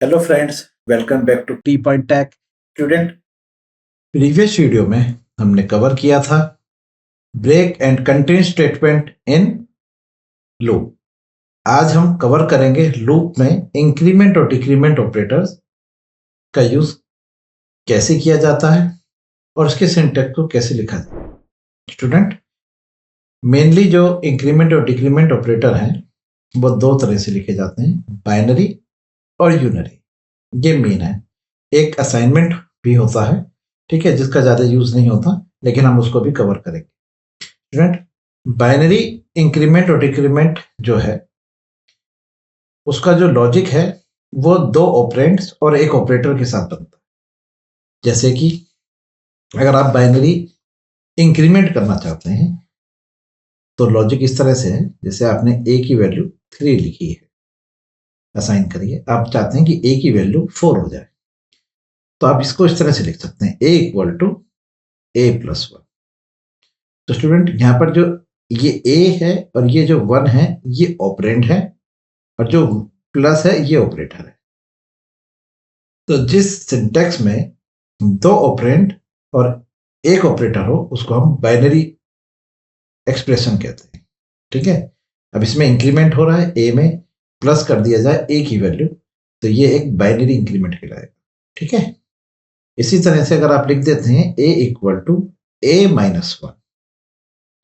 Hello friends, welcome back to T point tech. Student. Previous video में हमने cover किया था break and continue statement in loop. आज हम कवर करेंगे लूप में इंक्रीमेंट और डिक्रीमेंट ऑपरेटर्स का यूज कैसे किया जाता है और उसके सिंटैक्स को कैसे लिखा जाता है। स्टूडेंट, मेनली जो इंक्रीमेंट और डिक्रीमेंट ऑपरेटर हैं वो दो तरह से लिखे जाते हैं, बाइनरी और यूनरी। ये मेन है। एक असाइनमेंट भी होता है, ठीक है, जिसका ज्यादा यूज नहीं होता, लेकिन हम उसको भी कवर करेंगे। स्टूडेंट, बाइनरी इंक्रीमेंट और डिक्रीमेंट जो है उसका जो लॉजिक है वो दो ऑपरेंड्स और एक ऑपरेटर के साथ बनता है। जैसे कि अगर आप बाइनरी इंक्रीमेंट करना चाहते हैं तो लॉजिक इस तरह से है, जैसे आपने ए की वैल्यू 3 लिखी है, असाइन करिए, आप चाहते हैं कि ए की वैल्यू 4 हो जाए, तो आप इसको इस तरह से लिख सकते हैं, ए इक्वल टू ए प्लस 1। तो स्टूडेंट, यहां पर जो ये ए है और ये जो 1 है ये ऑपरेंड है और जो प्लस है ये ऑपरेटर है। तो जिस सिंटैक्स में दो ऑपरेंड और एक ऑपरेटर हो उसको हम बाइनरी एक्सप्रेशन कहते हैं, ठीक है। अब इसमें इंक्रीमेंट हो रहा है, ए में प्लस कर दिया जाए ए की वैल्यू, तो ये एक बाइनरी इंक्रीमेंट कहलाएगा, ठीक है। इसी तरह से अगर आप लिख देते हैं ए इक्वल टू ए माइनस 1,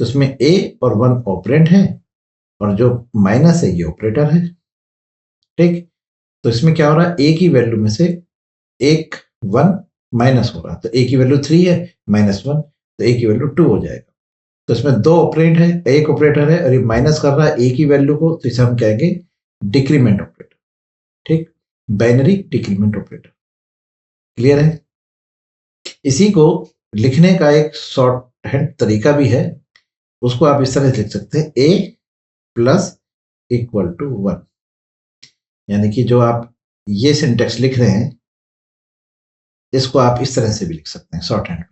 तो इसमें ए और 1 ऑपरेंड है और जो माइनस है ये ऑपरेटर है, ठीक। तो इसमें क्या हो रहा है, ए की वैल्यू में से एक 1 माइनस हो रहा है, तो ए की वैल्यू 3 है, माइनस 1, तो ए की वैल्यू 2 हो जाएगा। तो इसमें दो ऑपरेंड है, एक ऑपरेटर है और ये माइनस कर रहा है ए की वैल्यू को, तो इसे हम कहेंगे डिक्रीमेंट ऑपरेटर, ठीक, बाइनरी डिक्रीमेंट ऑपरेटर। क्लियर है। इसी को लिखने का एक शॉर्ट हैंड तरीका भी है, उसको आप इस तरह से लिख सकते हैं, ए प्लस इक्वल टू 1। यानी कि जो आप ये सिंटेक्स लिख रहे हैं इसको आप इस तरह से भी लिख सकते हैं शॉर्ट हैंड में,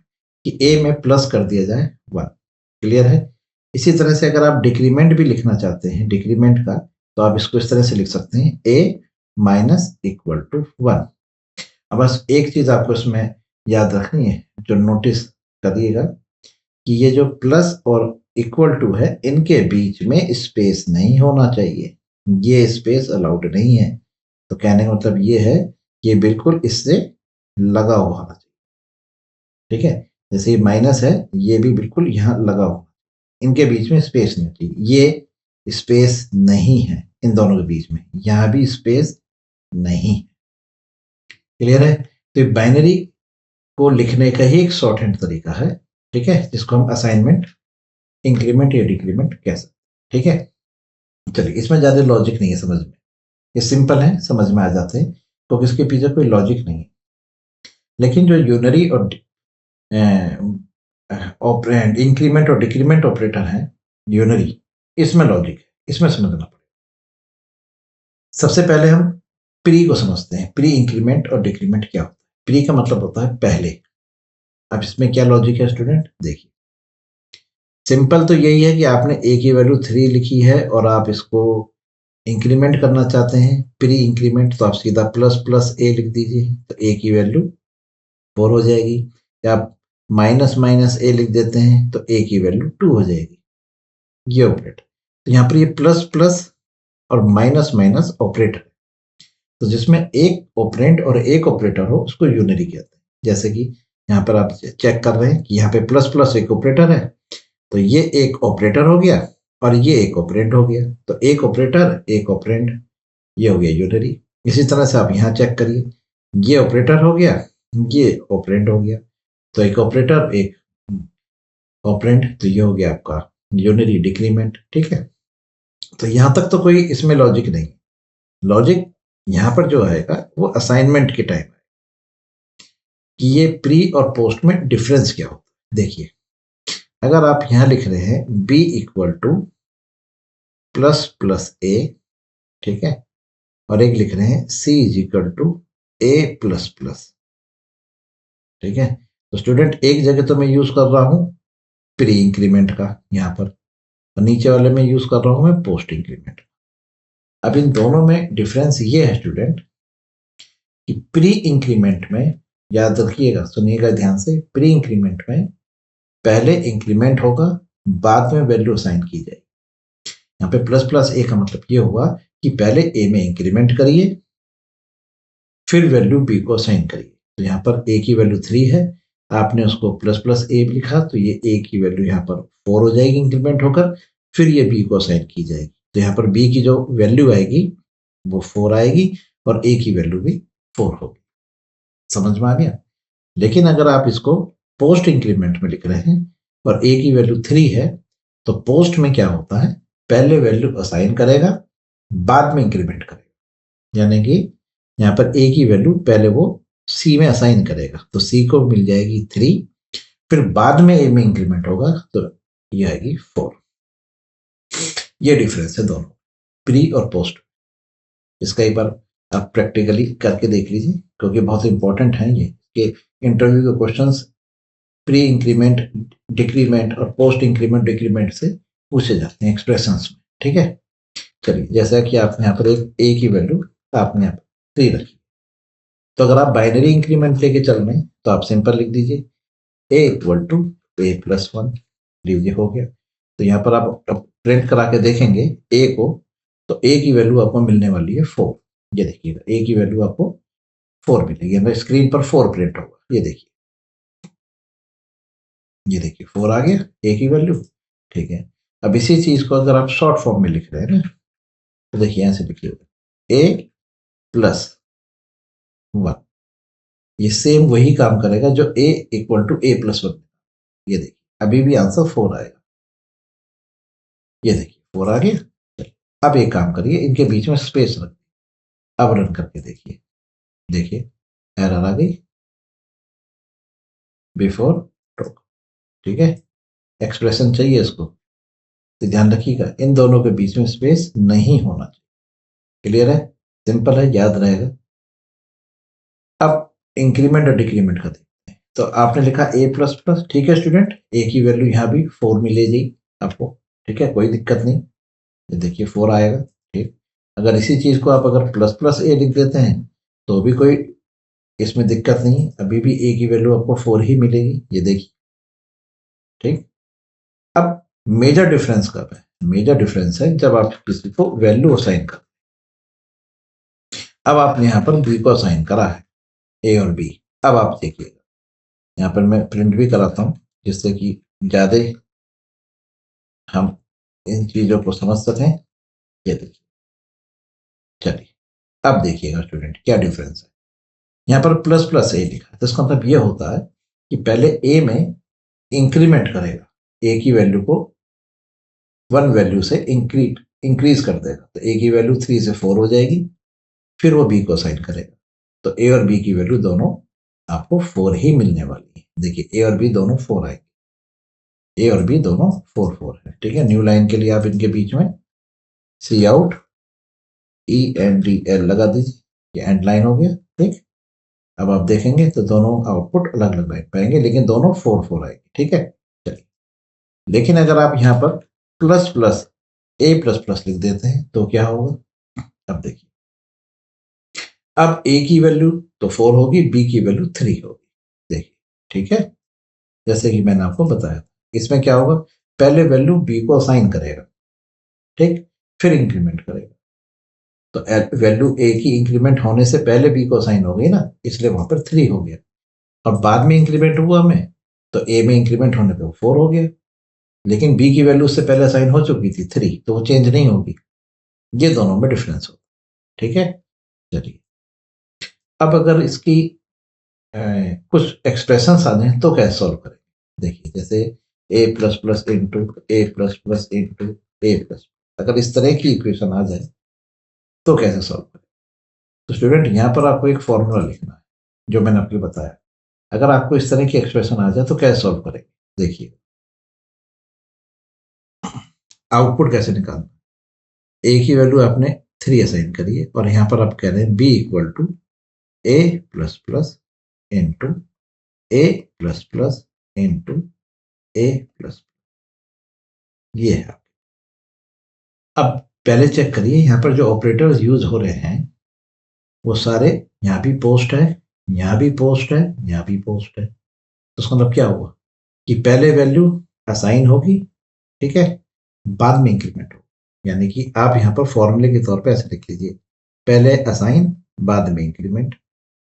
कि ए में प्लस कर दिया जाए 1। क्लियर है। इसी तरह से अगर आप डिक्रीमेंट भी लिखना चाहते हैं, डिक्रीमेंट का, तो आप इसको इस तरह से लिख सकते हैं, ए माइनस इक्वल टू 1। अब बस एक चीज आपको इसमें याद रखनी है, जो नोटिस करिएगा, कि ये जो प्लस और इक्वल टू है इनके बीच में स्पेस नहीं होना चाहिए, ये स्पेस अलाउड नहीं है। तो कहने का मतलब ये है, ये बिल्कुल इससे लगा हुआ होना चाहिए, ठीक है। जैसे ये माइनस है, ये भी बिल्कुल यहाँ लगा हुआ, इनके बीच में स्पेस नहीं होती, ये स्पेस नहीं है इन दोनों के बीच में, यहाँ भी स्पेस नहीं। क्लियर है। तो ये बाइनरी को लिखने का ही एक शॉर्ट हैंड तरीका है, ठीक है, जिसको हम असाइनमेंट इंक्रीमेंट या डिक्रीमेंट कह सकते हैं, ठीक है। चलिए, इसमें ज्यादा लॉजिक नहीं है समझ में, ये सिंपल है, समझ में आ जाते हैं, तो इसके पीछे कोई लॉजिक नहीं है। लेकिन जो यूनरी और ऑपरेंड इंक्रीमेंट और डिक्रीमेंट ऑपरेटर है यूनरी, इसमें लॉजिक है, इसमें समझना पड़ेगा। सबसे पहले हम प्री को समझते हैं, प्री इंक्रीमेंट और डिक्रीमेंट क्या होता है। प्री का मतलब होता है पहले। अब इसमें क्या लॉजिक है स्टूडेंट, देखिए, सिंपल तो यही है कि आपने ए की वैल्यू 3 लिखी है और आप इसको इंक्रीमेंट करना चाहते हैं, प्री इंक्रीमेंट, तो आप सीधा प्लस प्लस ए लिख दीजिए, तो ए की वैल्यू 4 हो जाएगी। या आप माइनस माइनस ए लिख देते हैं तो ए की वैल्यू 2 हो जाएगी, ये ऑपरेटर। तो यहाँ पर ये प्लस प्लस और माइनस माइनस ऑपरेटर, तो जिसमें एक ऑपरेंड और एक ऑपरेटर हो उसको यूनरी कहते हैं। जैसे कि यहाँ पर आप चेक कर रहे हैं कि यहाँ पे प्लस प्लस एक ऑपरेटर है, तो ये एक ऑपरेटर हो गया और ये एक ऑपरेंड हो गया, तो एक ऑपरेटर एक ऑपरेंड, ये हो गया यूनरी। इसी तरह से आप यहाँ चेक करिए, ये ऑपरेटर हो गया, ये ऑपरेंड हो गया, तो एक ऑपरेटर एक ऑपरेंड, तो ये हो गया आपका यूनरी डिक्रीमेंट, ठीक है। तो यहां तक तो कोई इसमें लॉजिक नहीं। लॉजिक यहां पर जो आएगा वो असाइनमेंट के टाइम है, कि ये प्री और पोस्ट में डिफरेंस क्या होता है। देखिए, अगर आप यहां लिख रहे हैं b equal to plus plus a, ठीक है, और एक लिख रहे हैं c is equal to A plus plus, ठीक है, तो स्टूडेंट एक जगह तो मैं यूज कर रहा हूं प्री इंक्रीमेंट का यहां पर, और नीचे वाले में यूज कर रहा हूं मैं पोस्ट इंक्रीमेंट। अब इन दोनों में डिफरेंस ये है स्टूडेंट, प्री इंक्रीमेंट में याद रखिएगा, सुनिएगा ध्यान से, प्री इंक्रीमेंट में पहले इंक्रीमेंट होगा, बाद में वैल्यू असाइन की जाएगी। यहाँ पे प्लस प्लस ए का मतलब ये हुआ कि पहले ए में इंक्रीमेंट करिए, फिर वैल्यू बी को असाइन करिए। तो यहाँ पर ए की वैल्यू 3 है, आपने उसको प्लस प्लस ए लिखा, तो ये ए की वैल्यू यहाँ पर 4 हो जाएगी इंक्रीमेंट होकर, फिर ये बी को असाइन की जाएगी। तो यहाँ पर बी की जो वैल्यू आएगी वो 4 आएगी और ए की वैल्यू भी 4 होगी। समझ में आ गया? लेकिन अगर आप इसको पोस्ट इंक्रीमेंट में लिख रहे हैं और ए की वैल्यू 3 है, तो पोस्ट में क्या होता है, पहले वैल्यू असाइन करेगा, बाद में इंक्रीमेंट करेगा। यानी कि यहाँ पर ए की वैल्यू पहले वो सी में असाइन करेगा, तो सी को मिल जाएगी 3, फिर बाद में ए में इंक्रीमेंट होगा तो ये आएगी 4। ये डिफरेंस है दोनों, प्री और पोस्ट। इसका एक बार आप प्रैक्टिकली करके देख लीजिए, क्योंकि बहुत इंपॉर्टेंट है ये कि इंटरव्यू के क्वेश्चंस प्री इंक्रीमेंट, डिक्रीमेंट और पोस्ट इंक्रीमेंट डिक्रीमेंट से पूछे जाते हैं एक्सप्रेशंस में। ठीक है, चलिए, जैसा कि आपने यहाँ पर एक ए की वैल्यू आपने यहाँ पर 3 रखी, तो अगर आप बाइनरी इंक्रीमेंट लेके चल रहे हैं तो आप सिंपल लिख दीजिए ए इक्वल टू ए प्लस 1, लीजिए हो गया। तो यहाँ पर आप प्रिंट करा के देखेंगे ए को, तो ए की वैल्यू आपको मिलने वाली है 4। ये देखिएगा, ए की वैल्यू आपको 4 मिलेगी, स्क्रीन पर 4 प्रिंट होगा। ये देखिए, ये देखिए 4 आ गया ए की वैल्यू। ठीक है, अब इसी चीज को अगर आप शॉर्ट फॉर्म में लिख रहे हैं ना, तो देखिए यहां से लिखिएगा ए प्लस 1, ये सेम वही काम करेगा जो ए इक्वल टू ए प्लस 1। ये देखिए, अभी भी आंसर 4 आएगा। ये देखिए 4 आ गया। चलिए, अब एक काम करिए, इनके बीच में स्पेस रख, अब रन करके देखिए, देखिए एरर आ गई बिफोर टोक। ठीक है, एक्सप्रेशन चाहिए इसको, तो ध्यान रखिएगा इन दोनों के बीच में स्पेस नहीं होना चाहिए। क्लियर है? सिंपल है, याद रहेगा। अब इंक्रीमेंट और डिक्रीमेंट का देखते हैं। तो आपने लिखा ए प्लस प्लस, ठीक है स्टूडेंट, ए की वैल्यू यहाँ भी 4 मिलेगी आपको। ठीक है, कोई दिक्कत नहीं, ये देखिए 4 आएगा। ठीक, अगर इसी चीज को आप अगर प्लस प्लस ए लिख देते हैं तो भी कोई इसमें दिक्कत नहीं, अभी भी ए की वैल्यू आपको 4 ही मिलेगी। ये देखिए, ठीक। अब मेजर डिफरेंस कब है? मेजर डिफरेंस है जब आप किसी को वैल्यू असाइन कर, अब आपने यहाँ पर बी को असाइन करा है, ए और बी। अब आप देखिएगा, यहाँ पर मैं प्रिंट भी कराता हूँ जिससे कि ज्यादा हम इन चीजों को समझ सकें। ये देखिए, चलिए अब देखिएगा स्टूडेंट क्या डिफरेंस है। यहाँ पर प्लस प्लस ए लिखा है, तो इसका मतलब ये होता है कि पहले ए में इंक्रीमेंट करेगा, ए की वैल्यू को 1 वैल्यू से इंक्रीज कर देगा, तो ए की वैल्यू 3 से 4 हो जाएगी, फिर वो बी को असाइन करेगा। तो ए और बी की वैल्यू दोनों आपको 4 ही मिलने वाली है। देखिए ए और बी दोनों 4 आएंगे, ए और बी दोनों 4 4 है। ठीक है, न्यू लाइन के लिए आप इनके बीच में C out E N D L लगा दीजिए, ये एंड लाइन हो गया। ठीक, अब आप देखेंगे तो दोनों आउटपुट अलग अलग पाएंगे, लेकिन दोनों 4 4 आएंगे। ठीक है, चलिए, लेकिन अगर आप यहाँ पर प्लस प्लस ए प्लस प्लस लिख देते हैं तो क्या होगा? अब देखिए, अब ए की वैल्यू तो 4 होगी, बी की वैल्यू 3 होगी। देखिए, ठीक है, जैसे कि मैंने आपको बताया, इसमें क्या होगा, पहले वैल्यू बी को असाइन करेगा, ठीक, फिर इंक्रीमेंट करेगा। तो वैल्यू ए की इंक्रीमेंट होने से पहले बी को असाइन हो गई ना, इसलिए वहां पर 3 हो गया, और बाद में इंक्रीमेंट हुआ हमें, तो ए में इंक्रीमेंट होने पर 4 हो गया, लेकिन बी की वैल्यू उससे पहले असाइन हो चुकी थी 3, तो वो चेंज नहीं होगी। ये दोनों में डिफरेंस होगा। ठीक है, चलिए, अब अगर इसकी कुछ एक्सप्रेशन आ जाए तो कैसे सॉल्व करें? देखिए, जैसे ए plus plus into A plus plus into A plus, अगर इस तरह की इक्वेशन आ जाए तो कैसे सॉल्व करें? तो स्टूडेंट यहाँ पर आपको एक फॉर्मूला लिखना है जो मैंने आपको बताया। अगर आपको इस तरह की एक्सप्रेशन आ जाए तो कैसे सॉल्व करेंगे? देखिए, आउटपुट कैसे निकालना, ए की वैल्यू आपने 3 असाइन करी है, और यहाँ पर आप कह रहे हैं B equal to A plus plus into A plus plus into A plus, ये है। अब पहले चेक करिए यहाँ पर जो ऑपरेटर्स यूज हो रहे हैं वो सारे यहाँ भी पोस्ट है, यहाँ भी पोस्ट है, यहाँ भी पोस्ट है। तो उसका मतलब क्या हुआ कि पहले वैल्यू असाइन होगी, ठीक है, बाद में इंक्रीमेंट हो। यानी कि आप यहाँ पर फॉर्मूले के तौर पे ऐसे लिख लीजिए, पहले असाइन बाद में इंक्रीमेंट,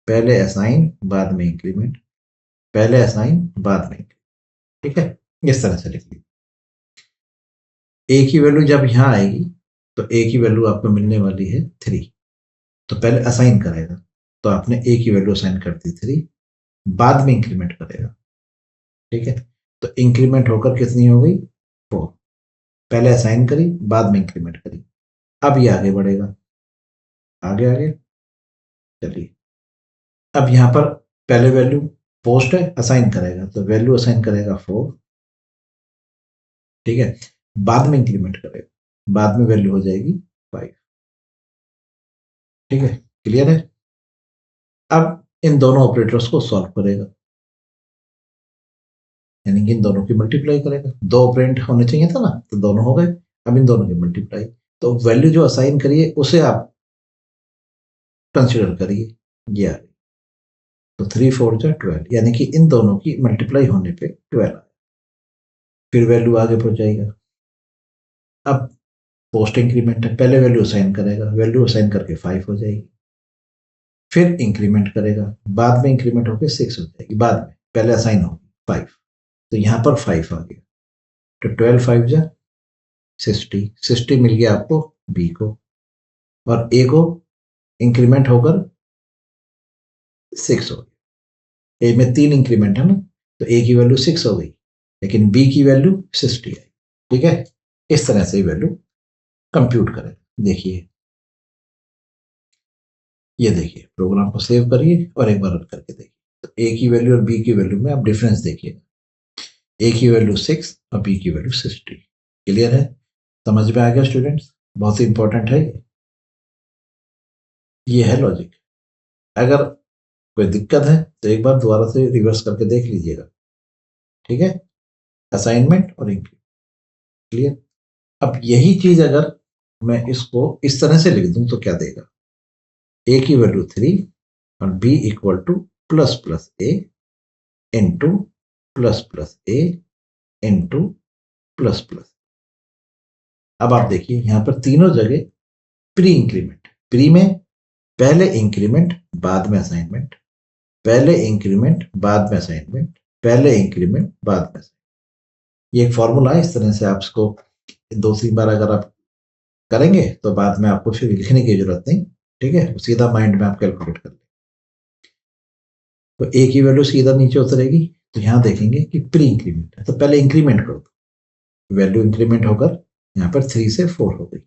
पहले असाइन बाद में इंक्रीमेंट, पहले असाइन बाद में increment, ठीक है, इस तरह से लिख लीजिए। ए की वैल्यू जब यहाँ आएगी तो ए की वैल्यू आपको मिलने वाली है 3। तो पहले असाइन करेगा, तो आपने ए की वैल्यू असाइन कर दी 3, बाद में इंक्रीमेंट करेगा, ठीक है। तो इंक्रीमेंट होकर कितनी हो गई 4। पहले असाइन करी, बाद में इंक्रीमेंट करी। अब ये आगे बढ़ेगा, आगे आगे चलिए। अब यहाँ पर पहले वैल्यू पोस्ट है, असाइन करेगा, तो वैल्यू असाइन करेगा 4, ठीक है। बाद में इंक्रीमेंट करेगा, बाद में वैल्यू हो जाएगी 5, ठीक है, क्लियर है। अब इन दोनों ऑपरेटर्स को सॉल्व करेगा, यानी कि इन दोनों की मल्टीप्लाई करेगा। दो ऑपरेंड होने चाहिए था ना, तो दोनों हो गए। अब इन दोनों की मल्टीप्लाई, तो वैल्यू जो असाइन करिए उसे आप कंसिडर करिए, ये आ गई। तो 3 4 जा 12, यानी कि इन दोनों की मल्टीप्लाई होने पे 12 आया। फिर वैल्यू आगे पहुंच जाएगा। अब पोस्ट इंक्रीमेंट है, पहले वैल्यू असाइन करेगा, वैल्यू असाइन करके 5 हो जाएगी। फिर इंक्रीमेंट करेगा, बाद में इंक्रीमेंट होकर 6 हो जाएगी, बाद में, पहले असाइन होगी 5, तो यहाँ पर 5 आ गया। तो 12 5 जा 60, 60 मिल गया आपको बी को, और ए को इंक्रीमेंट होकर 6 हो गया। ए में 3 इंक्रीमेंट है ना, तो ए की वैल्यू 6 हो गई, लेकिन बी की वैल्यू 60 आई, ठीक है। इस तरह से वैल्यू कंप्यूट करें। देखिए, ये देखिए, प्रोग्राम को सेव करिए और एक बार रन करके देखिए। तो ए की वैल्यू और बी की वैल्यू में आप डिफरेंस देखिए, ए की वैल्यू 6 और बी की वैल्यू 60। क्लियर है, समझ में आ गया स्टूडेंट्स? बहुत ही इंपॉर्टेंट है ये है लॉजिक। अगर कोई दिक्कत है तो एक बार दोबारा से रिवर्स करके देख लीजिएगा, ठीक है, असाइनमेंट और इंक्रीमेंट। क्लियर। अब यही चीज अगर मैं इसको इस तरह से लिख दूं तो क्या देगा, ए की वैल्यू 3 और B equal to plus plus A into plus plus A into plus plus. अब आप देखिए यहां पर तीनों जगह प्री इंक्रीमेंट, प्री में पहले इंक्रीमेंट बाद में असाइनमेंट, पहले इंक्रीमेंट बाद में असाइनमेंट, पहले इंक्रीमेंट बाद में असाइनमेंट। ये एक फॉर्मूला है, इस तरह से आप इसको 2-3 बार अगर आप करेंगे तो बाद में आपको फिर लिखने की जरूरत नहीं, ठीक है, सीधा माइंड में आप कैलकुलेट कर लें। तो ए की वैल्यू सीधा नीचे उतरेगी, तो यहां देखेंगे कि प्री इंक्रीमेंट है, तो पहले इंक्रीमेंट कर दो, वैल्यू इंक्रीमेंट होकर यहाँ पर 3 से 4 हो गई।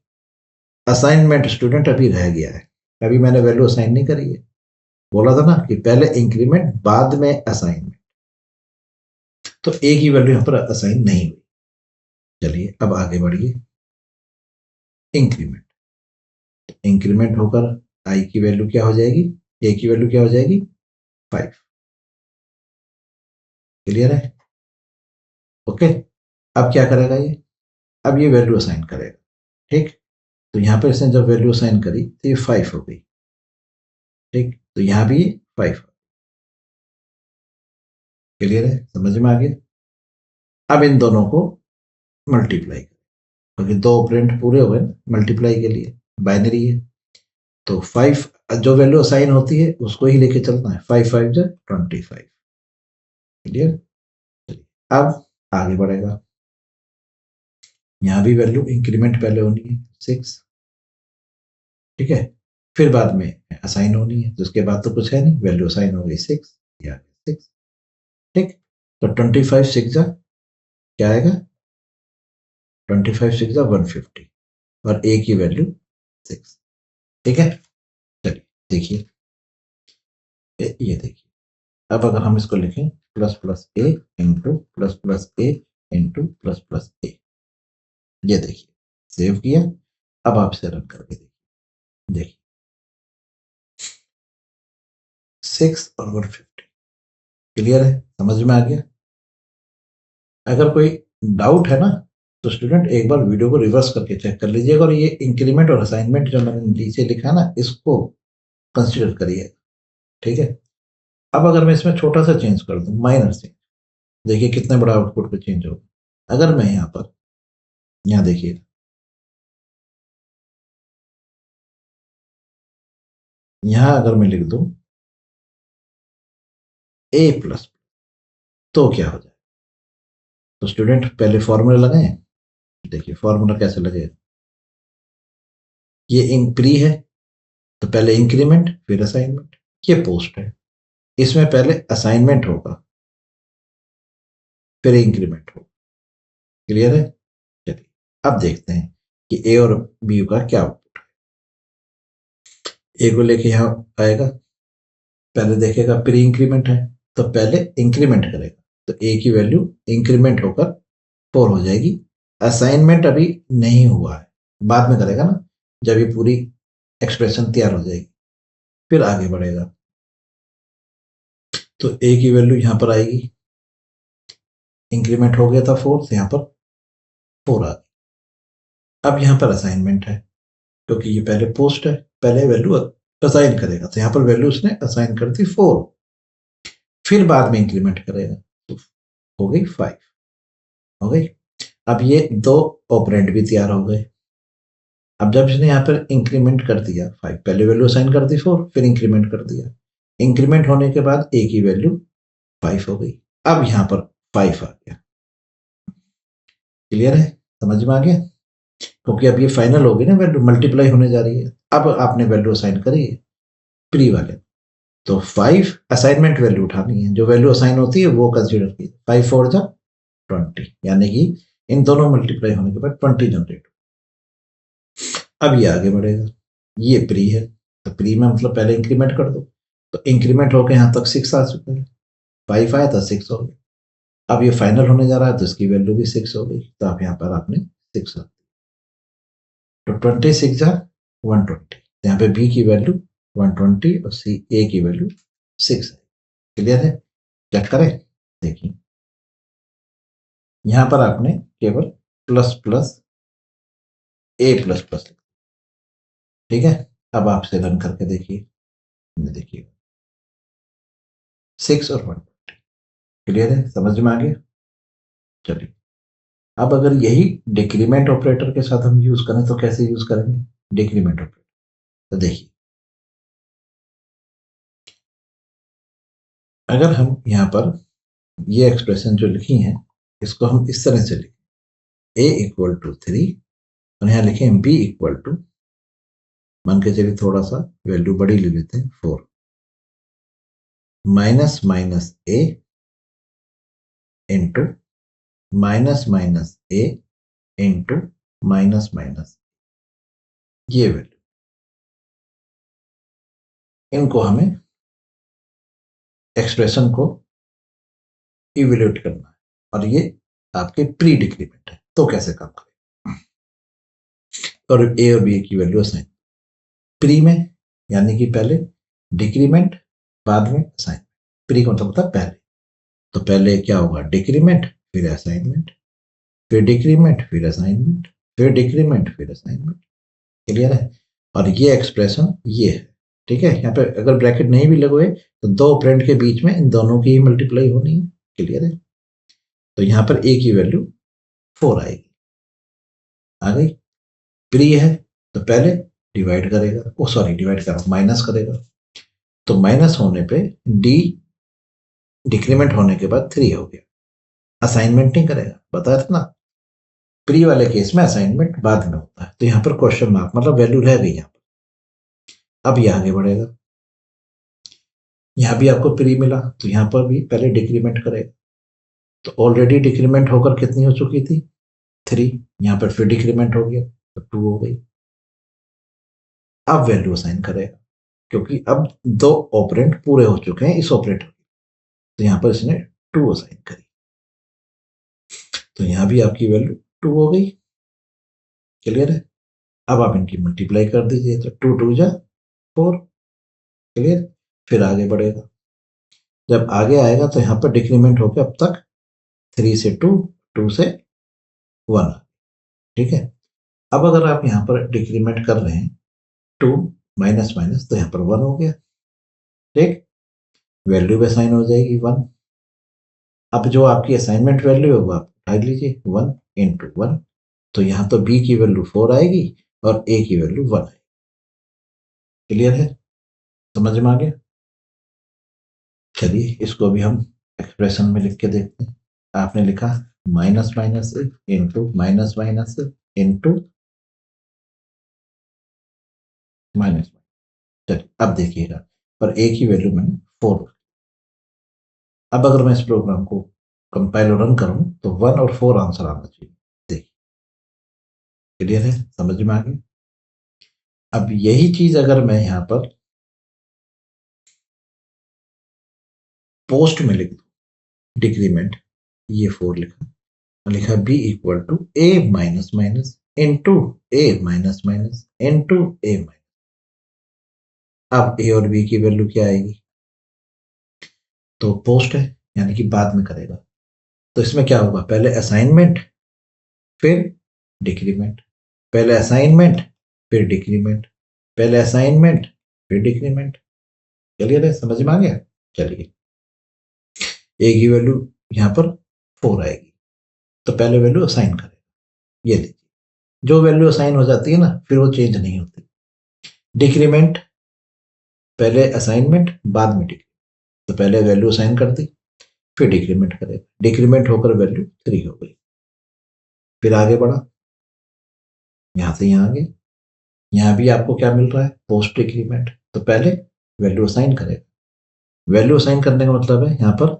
असाइनमेंट स्टूडेंट अभी रह गया है, अभी मैंने वैल्यू असाइन नहीं करी है, बोला था ना कि पहले इंक्रीमेंट बाद में असाइनमेंट, तो ए की वैल्यू यहाँ पर असाइन नहीं हुई। चलिए अब आगे बढ़िए, इंक्रीमेंट, इंक्रीमेंट होकर आई की वैल्यू क्या हो जाएगी, ए की वैल्यू क्या हो जाएगी 5। क्लियर है, ओके। अब क्या करेगा ये, अब ये वैल्यू असाइन करेगा, ठीक। तो यहाँ पर इसने जब वैल्यू असाइन करी तो ये 5 हो गई, ठीक, तो यहाँ भी 5। क्लियर है, समझ में आ गया। अब इन दोनों को मल्टीप्लाई करें, क्योंकि दो ऑपरेंड पूरे हो गए मल्टीप्लाई के लिए, बाइनरी है, तो 5 जो वैल्यू असाइन होती है उसको ही लेके चलना है, 5 5 जा 25। क्लियर, अब आगे बढ़ेगा, यहां भी वैल्यू इंक्रीमेंट पहले होनी है 6, ठीक है, फिर बाद में असाइन होनी है, जिसके बाद तो कुछ है नहीं, वैल्यू असाइन हो गई 6 या 6, ठीक। तो 25 6 जा क्या आएगा, 25 6 जा 150 और ए की वैल्यू 6, ठीक है। चलिए देखिए, ये देखिए, अब अगर हम इसको लिखें plus plus A into plus plus A into plus plus ए, ये देखिए सेव किया। अब आप इसे रन करके देखिए 6 और 150। क्लियर है, समझ में आ गया। अगर कोई डाउट है ना तो स्टूडेंट एक बार वीडियो को रिवर्स करके चेक कर लीजिएगा, और ये इंक्रीमेंट और असाइनमेंट जो मैंने नीचे लिखा है ना, इसको कंसिडर करिए, ठीक है। अब अगर मैं इसमें छोटा सा चेंज कर दूं, माइनर चेंज, देखिए कितना बड़ा आउटपुट पे चेंज होगा। अगर मैं यहाँ देखिए, यहाँ अगर मैं लिख दूं ए प्लस, तो क्या हो जाए? तो स्टूडेंट पहले फॉर्मूला लगाएं। देखिए फॉर्मूला कैसे लगेगा, ये प्री है तो पहले इंक्रीमेंट फिर असाइनमेंट, ये पोस्ट है, इसमें पहले असाइनमेंट होगा फिर इंक्रीमेंट होगा। क्लियर है? चलिए अब देखते हैं कि ए और बी का क्या आउटपुट है। ए को लेके यहाँ आएगा, पहले देखेगा प्री इंक्रीमेंट है तो पहले इंक्रीमेंट करेगा, तो ए की वैल्यू इंक्रीमेंट होकर 4 हो जाएगी। असाइनमेंट अभी नहीं हुआ है, बाद में करेगा ना, जब ये पूरी एक्सप्रेशन तैयार हो जाएगी फिर आगे बढ़ेगा। तो ए की वैल्यू यहाँ पर आएगी, इंक्रीमेंट हो गया था 4 से यहाँ पर 4 आ गई। अब यहाँ पर असाइनमेंट है, क्योंकि ये पहले पोस्ट है, पहले वैल्यू असाइन करेगा, तो यहाँ पर वैल्यू उसने असाइन कर दी 4, फिर बाद में इंक्रीमेंट करेगा, तो हो गई 5 हो गई। अब ये 2 ऑपरेंड भी तैयार हो गए। अब जब इसने यहाँ पर इंक्रीमेंट कर दिया 5, पहले वैल्यू असाइन कर दी 4, फिर इंक्रीमेंट कर दिया, इंक्रीमेंट होने के बाद ए की वैल्यू 5 हो गई। अब यहाँ पर 5 आ गया। क्लियर है? समझ में आ गया? क्योंकि अब ये फाइनल होगी ना, वैल्यू मल्टीप्लाई होने जा रही है। अब आपने वैल्यू असाइन करी है प्री वाले, तो 5 असाइनमेंट वैल्यू उठानी है, जो वैल्यू असाइन होती है वो कंसीडर की। 5 4 जा 20, यानी कि इन दोनों मल्टीप्लाई होने के बाद 20 जनरेट। अब ये आगे बढ़ेगा, ये प्री है तो प्री में मतलब पहले इंक्रीमेंट कर दो, तो इंक्रीमेंट होकर यहाँ तक 6 आ चुके हैं, 5 आया था 6 हो गया। अब ये फाइनल होने जा रहा है तो इसकी वैल्यू भी 6 हो गई, तो आप यहाँ पर आपने 6 रख दिया। तो 26 जा 120, यहाँ पे बी की वैल्यू 120 और सी ए की वैल्यू 6 है। क्लियर है? चेक करें, देखिए यहां पर आपने केवल प्लस प्लस ए प्लस प्लस, ठीक है। अब आपसे रन करके देखिए, देखिए 6 और 1। क्लियर है? समझ में आ गया? चलिए अब अगर यही डिक्रीमेंट ऑपरेटर के साथ हम यूज करें तो कैसे यूज करेंगे डिक्रीमेंट ऑपरेटर? तो देखिए, अगर हम यहाँ पर ये एक्सप्रेशन जो लिखी है इसको हम इस तरह से लिखें, ए इक्वल टू 3 और यहाँ लिखें बी इक्वल टू, मान के चलिए थोड़ा सा वैल्यू बड़ी ले लेते हैं 4, माइनस माइनस ए इंटू माइनस माइनस ए इंटू माइनस माइनस, ये वैल्यू, इनको हमें एक्सप्रेशन को इवेल्यूएट करना है, और ये आपके प्री डिक्रीमेंट है, तो कैसे काम करें? और ए और बी की वैल्यू असाइन प्री में, यानी कि पहले डिक्रीमेंट बाद में असाइनमेंट। प्री का मतलब होता है पहले, तो पहले क्या होगा डिक्रीमेंट फिर असाइनमेंट, फिर डिक्रीमेंट फिर असाइनमेंट, फिर डिक्रीमेंट फिर असाइनमेंट। क्लियर है? और ये एक्सप्रेशन ये है, ठीक है। यहाँ पे अगर ब्रैकेट नहीं भी लगे तो 2 ऑपरेंड के बीच में इन दोनों की ही मल्टीप्लाई होनी है। क्लियर है? तो यहाँ पर ए की वैल्यू 4 आएगी, आ गई। प्री है तो पहले डिवाइड करेगा, ओ सॉरी डिवाइड कर माइनस करेगा, तो माइनस होने पे डी डिक्रीमेंट होने के बाद 3 हो गया, असाइनमेंट नहीं करेगा, बताया था ना। प्री वाले केस में असाइनमेंट बाद में होता है, तो यहाँ पर क्वेश्चन मार्क मतलब वैल्यू रह गई यहाँ पर। अब ये आगे बढ़ेगा, यहाँ भी आपको प्री मिला तो यहाँ पर भी पहले डिक्रीमेंट करेगा, तो ऑलरेडी डिक्रीमेंट होकर कितनी हो चुकी थी 3, यहाँ पर फिर डिक्रीमेंट हो गया तो 2 हो गई। अब वैल्यू असाइन करेगा, क्योंकि अब 2 ऑपरेंड पूरे हो चुके हैं इस ऑपरेटर, तो यहाँ पर इसने 2 असाइन करी, तो यहाँ भी आपकी वैल्यू 2 हो गई। क्लियर है? अब आप इनकी मल्टीप्लाई कर दीजिए, तो 2 2 जा 4। क्लियर? फिर आगे बढ़ेगा, जब आगे आएगा तो यहाँ पर डिक्रीमेंट होकर अब तक 3 से 2, 2 से 1, ठीक है। अब अगर आप यहाँ पर डिक्रीमेंट कर रहे हैं 2 माइनस माइनस तो यहाँ पर 1 हो गया। ठीक, वैल्यू भी असाइन हो जाएगी 1। अब जो आपकी असाइनमेंट वैल्यू है वो आप उठा लीजिए 1 इंटू 1, तो यहाँ तो बी की वैल्यू 4 आएगी और ए की वैल्यू 1 आएगी। क्लियर है, समझ में आ गया? चलिए इसको भी हम एक्सप्रेशन में लिख के देखते हैं। आपने लिखा minus minus into minus minus into minus. चलिए अब देखिएगा, पर ए की वैल्यू मैंने 4। अब अगर मैं इस प्रोग्राम को कंपाइल और रन करूं तो 1 और 4 आंसर आना चाहिए। देखिए, क्लियर है, समझ में आ गया? अब यही चीज अगर मैं यहां पर पोस्ट में लिख दूं, डिक्रीमेंट, ये 4 लिखा, लिखा B equal to A minus minus into A minus minus into A minus. अब ए और बी की वैल्यू क्या आएगी? तो पोस्ट है, यानी कि बाद में करेगा। तो इसमें क्या होगा, पहले असाइनमेंट फिर डिक्रीमेंट, पहले असाइनमेंट फिर डिक्रीमेंट, पहले असाइनमेंट फिर डिक्रीमेंट। क्लियर है, समझ में आ गया? चलिए, ए की वैल्यू यहां पर 4 आएगी, तो पहले वैल्यू असाइन करेगा। ये लीजिए, जो वैल्यू असाइन हो जाती है ना फिर वो चेंज नहीं होती। डिक्रीमेंट, पहले असाइनमेंट बाद में डिक्रीमेंट, तो पहले वैल्यू असाइन कर दी फिर डिक्रीमेंट करेगा, डिक्रीमेंट होकर वैल्यू 3 हो गई। फिर आगे बढ़ा, यहां से यहां आगे, यहां भी आपको क्या मिल रहा है, पोस्ट डिक्रीमेंट, तो पहले वैल्यू असाइन करेगा। वैल्यू असाइन करने का मतलब है यहां पर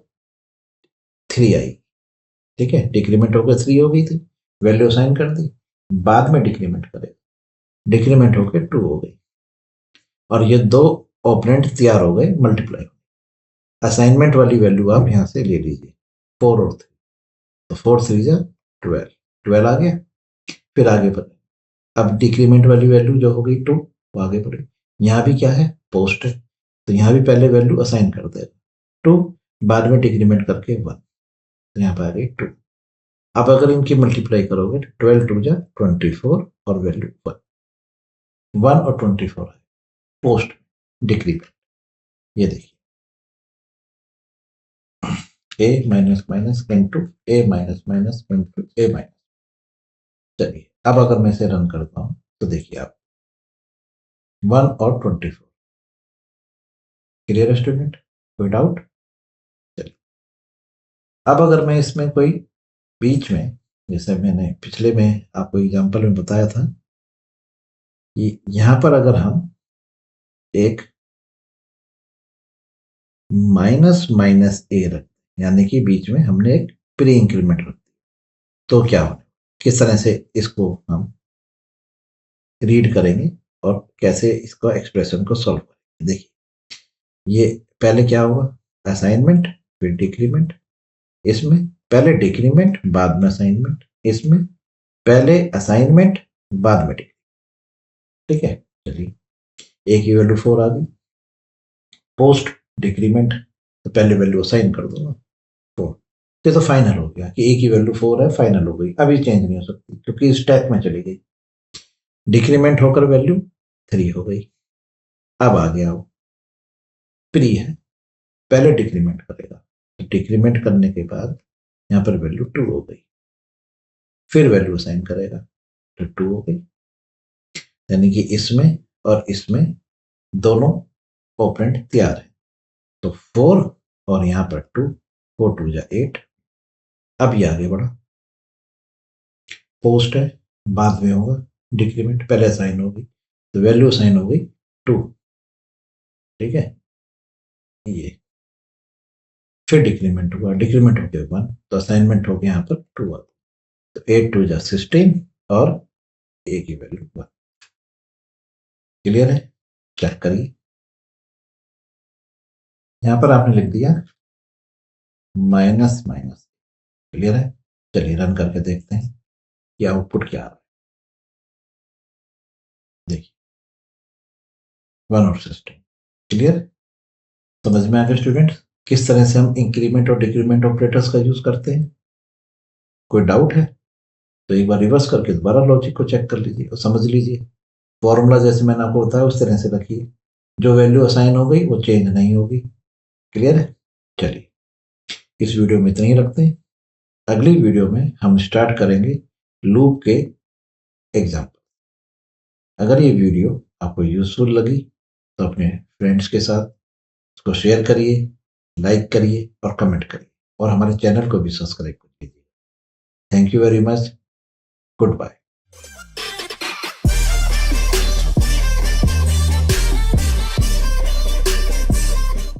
3 आई, ठीक है, डिक्रीमेंट होकर 3 हो गई थी, वैल्यू असाइन कर दी, बाद में डिक्रीमेंट करेगा, डिक्रीमेंट होकर 2 हो गई, और ये दो ऑपरेंड तैयार हो गए मल्टीप्लाई। असाइनमेंट वाली वैल्यू आप यहां से ले लीजिए 4 और 3, तो 4 3 जा 12, 12 आ गया। फिर आगे बढ़े, अब डिक्रीमेंट वाली वैल्यू जो हो गई 2, वो आगे बढ़े। यहाँ भी क्या है, पोस्ट है, तो यहाँ भी पहले वैल्यू असाइन कर देगा 2, बाद में डिक्रीमेंट करके 1, तो यहाँ पर आ गई 2। अब अगर इनकी मल्टीप्लाई करोगे तो 12 2 जा 24 और वैल्यू 1, 1 और 24 है पोस्ट डिक्रीमेंट। ये देखिए, ए minus minus into A minus minus into A minus. चलिए अब अगर मैं इसे रन करता हूं तो देखिए आप 1 और 24। क्लियर है स्टूडेंट, कोई डाउट? चलिए अब अगर मैं इसमें कोई बीच में, जैसे मैंने पिछले में आपको एग्जांपल में बताया था कि यहां पर अगर हम एक माइनस माइनस ए रख, यानी कि बीच में हमने एक प्री इंक्रीमेंट रख दी, तो क्या होगा, किस तरह से इसको हम रीड करेंगे और कैसे इसको एक्सप्रेशन को सॉल्व करेंगे। देखिए, ये पहले क्या होगा, असाइनमेंट फिर डिक्रीमेंट, इसमें पहले डिक्रीमेंट बाद में असाइनमेंट, इसमें पहले असाइनमेंट बाद में डिक्रीमेंट। ठीक है, चलिए ए की वैल्यू 4 आ गई, पोस्ट डिक्रीमेंट, तो पहले वैल्यू असाइन कर दो ना 4, तो फाइनल हो गया कि ए की वैल्यू 4 है, फाइनल हो गई, अभी चेंज नहीं हो सकती क्योंकि स्टैक में चली गई। डिक्रीमेंट होकर वैल्यू 3 हो गई। अब आ गया वो प्री है, पहले डिक्रीमेंट करेगा, तो डिक्रीमेंट करने के बाद यहां पर वैल्यू 2 हो गई, फिर वैल्यू असाइन करेगा तो 2 हो गई, यानी कि इसमें और इसमें दोनों ऑपरेंड तैयार है, तो 4 और यहां पर 2, 4 2 जा 8। अब ये आगे बढ़ा, पोस्ट है, बाद में होगा डिक्रीमेंट, पहले असाइन होगी, तो वैल्यू असाइन हो गई 2। ठीक है, ये फिर डिक्रीमेंट हुआ, डिक्रीमेंट हो गया 1, तो असाइनमेंट हो गया यहाँ पर 2 आ, तो 8 2 जा 16 और ए की वैल्यू 1। क्लियर है, चेक करिए, यहां पर आपने लिख दिया माइनस माइनस। क्लियर है, चलिए रन करके देखते हैं कि आउटपुट क्या आ रहा है। देखिए 1 और 16। क्लियर, समझ में आ गया स्टूडेंट किस तरह से हम इंक्रीमेंट और डिक्रीमेंट ऑपरेटर्स का यूज करते हैं? कोई डाउट है तो एक बार रिवर्स करके दोबारा लॉजिक को चेक कर लीजिए और समझ लीजिए। फॉर्मूला जैसे मैंने आपको बताया उस तरह से रखिए, जो वैल्यू असाइन हो गई वो चेंज नहीं होगी। क्लियर है? चलिए इस वीडियो में इतना ही रखते हैं। अगली वीडियो में हम स्टार्ट करेंगे लूप के एग्जाम्पल। अगर ये वीडियो आपको यूजफुल लगी तो अपने फ्रेंड्स के साथ इसको शेयर करिए, लाइक करिए और कमेंट करिए, और हमारे चैनल को भी सब्सक्राइब करिए। Thank you very much. Good bye.